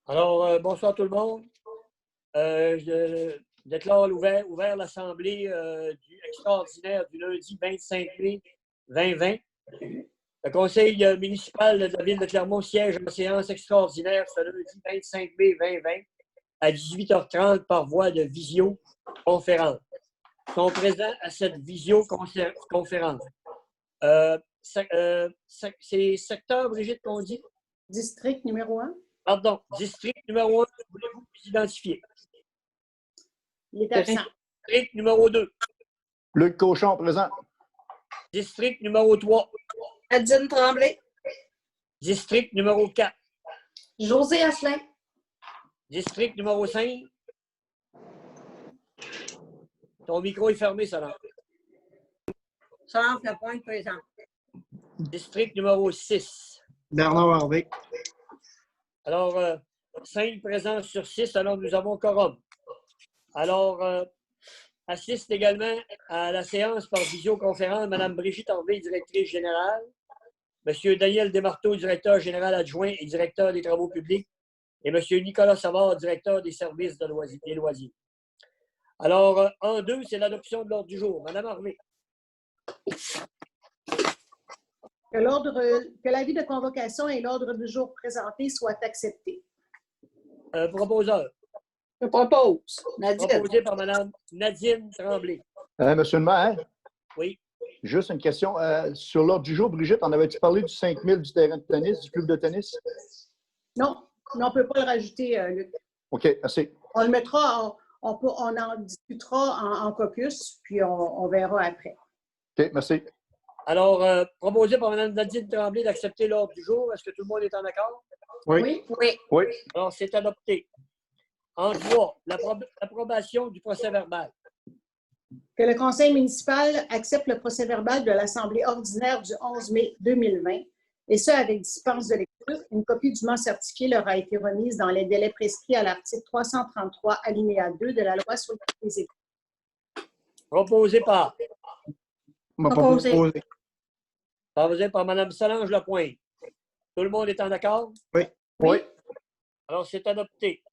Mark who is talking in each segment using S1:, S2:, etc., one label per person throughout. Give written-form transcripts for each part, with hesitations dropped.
S1: Bonsoir tout le monde. Je déclare ouvert l'Assemblée extraordinaire du lundi 25 mai 2020. Le Conseil municipal de la Ville de Clermont siège en séance extraordinaire ce lundi 25 mai 2020 à 18h30 par voie de visioconférence. Sont présents à cette visioconférence. C'est secteur, Brigitte, qu'on dit?
S2: District numéro 1.
S1: Pardon, district numéro 1, voulez-vous vous identifier?
S2: Il est absent.
S1: District numéro 2.
S3: Luc Cochon, présent.
S1: District numéro 3.
S4: Nadine Tremblay.
S1: District numéro 4.
S4: José Asselin.
S1: District numéro 5. Ton micro est fermé, Solange.
S4: Solange Lapointe, présent.
S1: District numéro 6.
S3: Bernard Harvey.
S1: Alors, 5 présents sur 6, alors nous avons quorum. Alors, assiste également à la séance par visioconférence Mme Brigitte Harvey, directrice générale, M. Daniel Desmarteaux, directeur général adjoint et directeur des travaux publics, et M. Nicolas Savard, directeur des services des loisirs. Alors, en 2, c'est l'adoption de l'ordre du jour. Mme Harvey.
S2: Que l'avis de convocation et l'ordre du jour présenté soient acceptés.
S1: Proposeur.
S4: Je propose. Nadine.
S1: Proposé par Mme Nadine Tremblay.
S3: Monsieur le maire,
S1: Oui.
S3: juste une question. Sur l'ordre du jour, Brigitte, en avais-tu parlé du 5000 du terrain de tennis, du club de tennis?
S2: Non, on ne peut pas le rajouter, Luc.
S3: OK, assez.
S2: On le mettra, on en discutera en caucus, puis on verra après.
S3: OK, merci.
S1: Alors, proposé par Mme Nadine Tremblay d'accepter l'ordre du jour. Est-ce que tout le monde est en accord?
S3: Oui.
S4: Oui.
S1: Alors, c'est adopté. En 3, l'approbation du procès-verbal.
S2: Que le Conseil municipal accepte le procès-verbal de l'Assemblée ordinaire du 11 mai 2020, et ce, avec dispense de lecture. Une copie dûment certifiée leur a été remise dans les délais prescrits à l'article 333, alinéa 2 de la loi sur les écoles.
S1: Proposé par?
S4: Proposé.
S1: Proposé par Mme Solange Lapointe. Tout le monde est en accord?
S3: Oui.
S1: Alors, c'est adopté.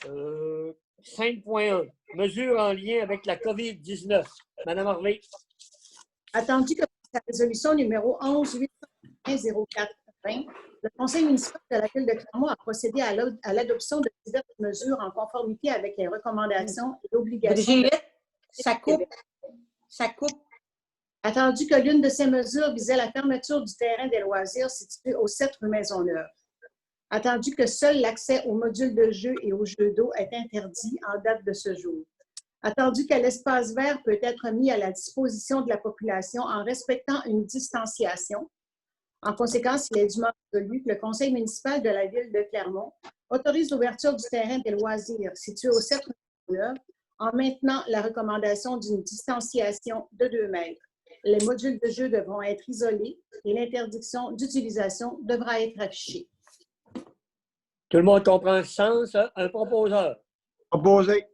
S1: 5.1. Mesures en lien avec la COVID-19. Mme Harvey.
S2: Attendu que sa résolution numéro 11-801-04-20, le Conseil municipal de la Ville de Clermont a procédé à l'adoption de diverses mesures en conformité avec les recommandations et obligations.
S4: Brigitte, ça coupe. Ça coupe.
S2: Attendu que l'une de ces mesures visait la fermeture du terrain des loisirs situé au 7 rue Maisonneuve. Attendu que seul l'accès aux modules de jeu et aux jeux d'eau est interdit en date de ce jour. Attendu que l'espace vert peut être mis à la disposition de la population en respectant une distanciation. En conséquence, il est dûment résolu que le Conseil municipal de la Ville de Clermont autorise l'ouverture du terrain des loisirs situé au 7 rue Maisonneuve en maintenant la recommandation d'une distanciation de 2 mètres. Les modules de jeu devront être isolés et l'interdiction d'utilisation devra être affichée.
S1: Tout le monde comprend le sens. Hein? Un proposeur.
S3: Proposé.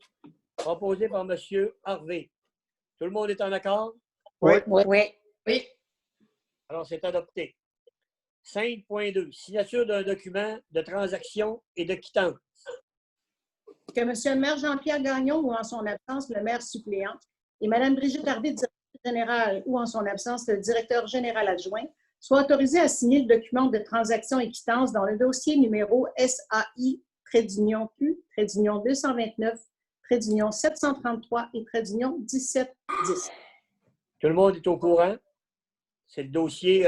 S1: Proposé par M. Harvey. Tout le monde est en accord?
S3: Oui.
S4: Oui.
S1: Alors, c'est adopté. 5.2. Signature d'un document de transaction et de quittance.
S2: Que M. le maire Jean-Pierre Gagnon ou en son absence, le maire suppléant, et Mme Brigitte Harvey, directrice générale ou en son absence, le directeur général adjoint, soient autorisés à signer le document de transaction et quittance dans le dossier numéro SAI-229-733 et 1710.
S1: Tout le monde est au courant. C'est le dossier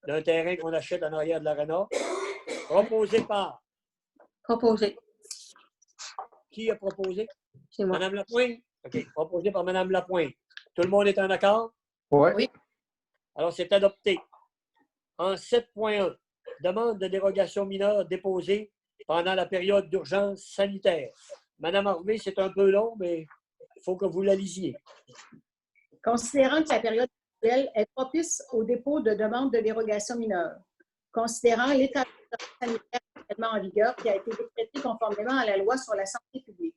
S1: d'un terrain qu'on achète en arrière de l'Arena. Proposé par?
S4: Proposé.
S1: Qui a proposé?
S4: C'est moi.
S1: Mme Lapointe? OK. Proposé par Mme Lapointe. Tout le monde est en accord?
S3: Oui.
S1: Alors, c'est adopté. En 7.1, demande de dérogation mineure déposée pendant la période d'urgence sanitaire. Mme Harvey, c'est un peu long, mais il faut que vous la lisiez.
S2: Considérant que la période actuelle est propice au dépôt de demandes de dérogation mineure, considérant l'état sanitaire actuellement en vigueur qui a été décrété conformément à la loi sur la santé publique,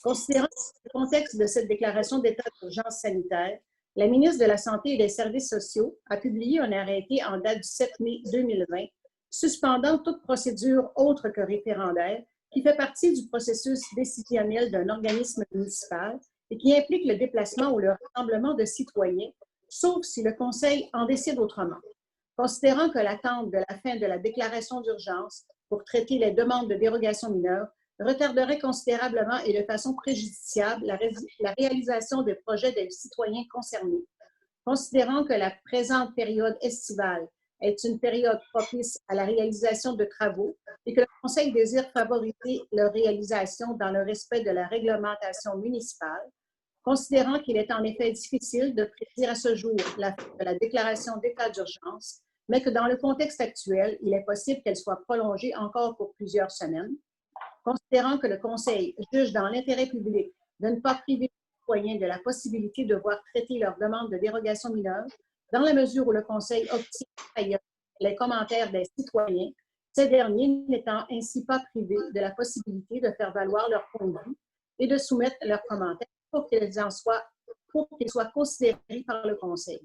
S2: considérant le contexte de cette déclaration d'état d'urgence sanitaire, la ministre de la Santé et des Services sociaux a publié un arrêté en date du 7 mai 2020 suspendant toute procédure autre que référendaire qui fait partie du processus décisionnel d'un organisme municipal et qui implique le déplacement ou le rassemblement de citoyens, sauf si le Conseil en décide autrement. Considérant que l'attente de la fin de la déclaration d'urgence pour traiter les demandes de dérogation mineure retarderait considérablement et de façon préjudiciable la réalisation des projets des citoyens concernés. Considérant que la présente période estivale est une période propice à la réalisation de travaux et que le Conseil désire favoriser leur réalisation dans le respect de la réglementation municipale, considérant qu'il est en effet difficile de prédire à ce jour la fin de la déclaration d'état d'urgence, mais que dans le contexte actuel, il est possible qu'elle soit prolongée encore pour plusieurs semaines, considérant que le Conseil juge dans l'intérêt public de ne pas priver les citoyens de la possibilité de voir traiter leur demande de dérogation mineure, dans la mesure où le Conseil obtient ailleurs les commentaires des citoyens, ces derniers n'étant ainsi pas privés de la possibilité de faire valoir leur point de vue et de soumettre leurs commentaires pour qu'ils soient considérés par le Conseil.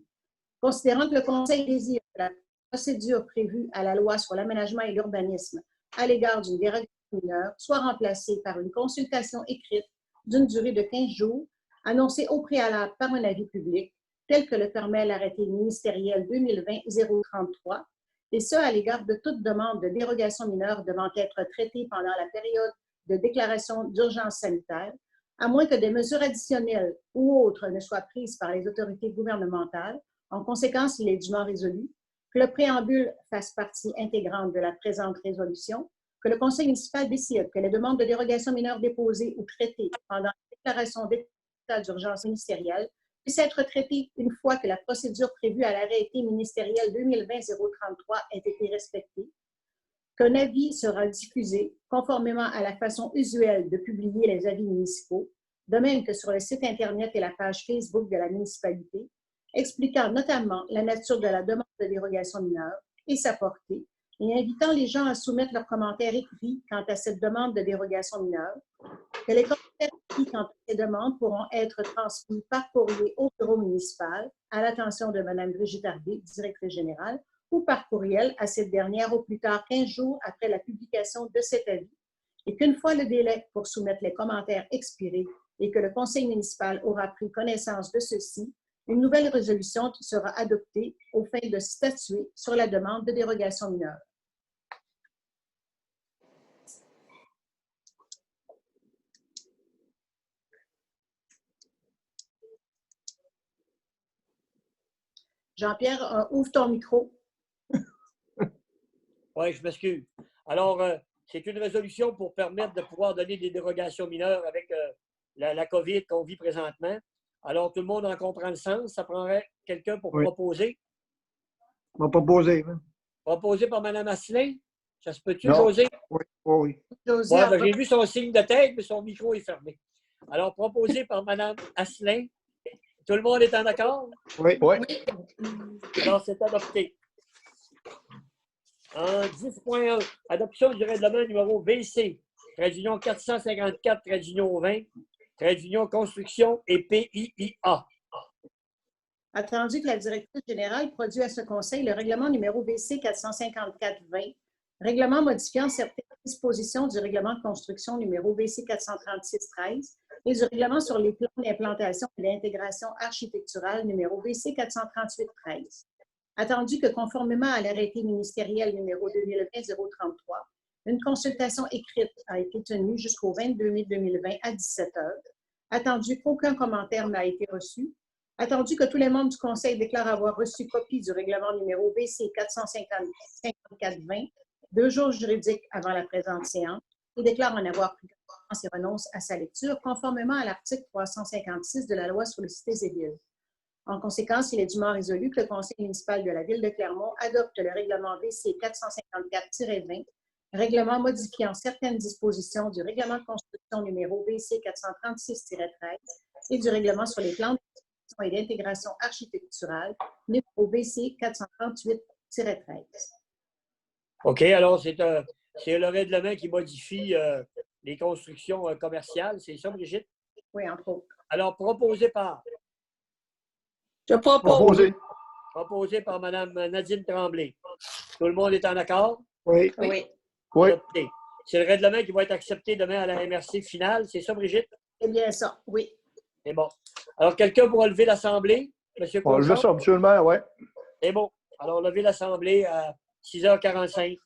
S2: Considérant que le Conseil désire que la procédure prévue à la loi sur l'aménagement et l'urbanisme à l'égard d'une dérogation mineure soit remplacée par une consultation écrite d'une durée de 15 jours, annoncée au préalable par un avis public, tel que le permet l'arrêté ministériel 2020-033, et ce, à l'égard de toute demande de dérogation mineure devant être traitée pendant la période de déclaration d'urgence sanitaire, à moins que des mesures additionnelles ou autres ne soient prises par les autorités gouvernementales. En conséquence, il est dûment résolu que le préambule fasse partie intégrante de la présente résolution, que le Conseil municipal décide que les demandes de dérogation mineure déposées ou traitées pendant la déclaration d'état d'urgence ministérielle puissent être traitées une fois que la procédure prévue à l'arrêté ministériel 2020-033 ait été respectée, qu'un avis sera diffusé conformément à la façon usuelle de publier les avis municipaux, de même que sur le site Internet et la page Facebook de la municipalité, expliquant notamment la nature de la demande de dérogation mineure et sa portée, et invitant les gens à soumettre leurs commentaires écrits quant à cette demande de dérogation mineure, que les commentaires écrits quant à ces demandes pourront être transmis par courrier au bureau municipal à l'attention de Mme Brigitte Harvey, directrice générale, ou par courriel à cette dernière au plus tard 15 jours après la publication de cet avis, et qu'une fois le délai pour soumettre les commentaires expiré et que le Conseil municipal aura pris connaissance de ceci, une nouvelle résolution sera adoptée aux fins de statuer sur la demande de dérogation mineure. Jean-Pierre, ouvre ton micro.
S1: Oui, je m'excuse. Alors, c'est une résolution pour permettre de pouvoir donner des dérogations mineures avec la COVID qu'on vit présentement. Alors, tout le monde en comprend le sens. Ça prendrait quelqu'un pour proposer.
S5: On va proposer. Hein?
S1: Proposé par Mme Asselin. Ça se peut-tu,
S5: Non.
S1: José?
S5: Oui.
S2: José,
S1: Ouais, ben, j'ai vu son signe de tête, mais son micro est fermé. Alors, proposé par Mme Asselin. Tout le monde est en accord?
S5: Oui.
S1: Alors, c'est adopté. En 10.1, adoption du règlement numéro VC, trait d'union 454, trait d'union 20, trait d'union construction et PIIA.
S2: Attendu que la directrice générale produit à ce Conseil le règlement numéro VC 454-20, règlement modifiant certaines dispositions du règlement de construction numéro VC 436-13 et du règlement sur les plans d'implantation et d'intégration architecturale numéro VC 438-13. Attendu que conformément à l'arrêté ministériel numéro 2020-033, une consultation écrite a été tenue jusqu'au 22 mai 2020 à 17 h, attendu qu'aucun commentaire n'a été reçu, attendu que tous les membres du Conseil déclarent avoir reçu copie du règlement numéro VC 454-20 2 jours juridiques avant la présente séance et déclarent en avoir pris connaissance et renonce à sa lecture conformément à l'article 356 de la loi sur les cités et villes. En conséquence, il est dûment résolu que le Conseil municipal de la Ville de Clermont adopte le règlement VC 454-20, règlement modifiant certaines dispositions du règlement de construction numéro VC 436-13 et du règlement sur les plans de construction et d'intégration architecturale numéro VC 438-13.
S1: OK, alors c'est le règlement qui modifie les constructions commerciales. C'est ça, Brigitte?
S2: Oui, entre autres.
S1: Alors, proposé par?
S4: Je propose.
S1: Proposé par Mme Nadine Tremblay. Tout le monde est en accord?
S5: Oui.
S2: Oui.
S3: Oui.
S1: Adopté. C'est le règlement qui va être accepté demain à la MRC finale. C'est ça, Brigitte?
S2: C'est bien ça, oui.
S1: C'est bon. Alors, quelqu'un pourra lever l'Assemblée? Monsieur
S3: On le
S1: Cochon?
S3: veut ça, absolument, oui.
S1: C'est bon. Alors, lever l'Assemblée à 6h45.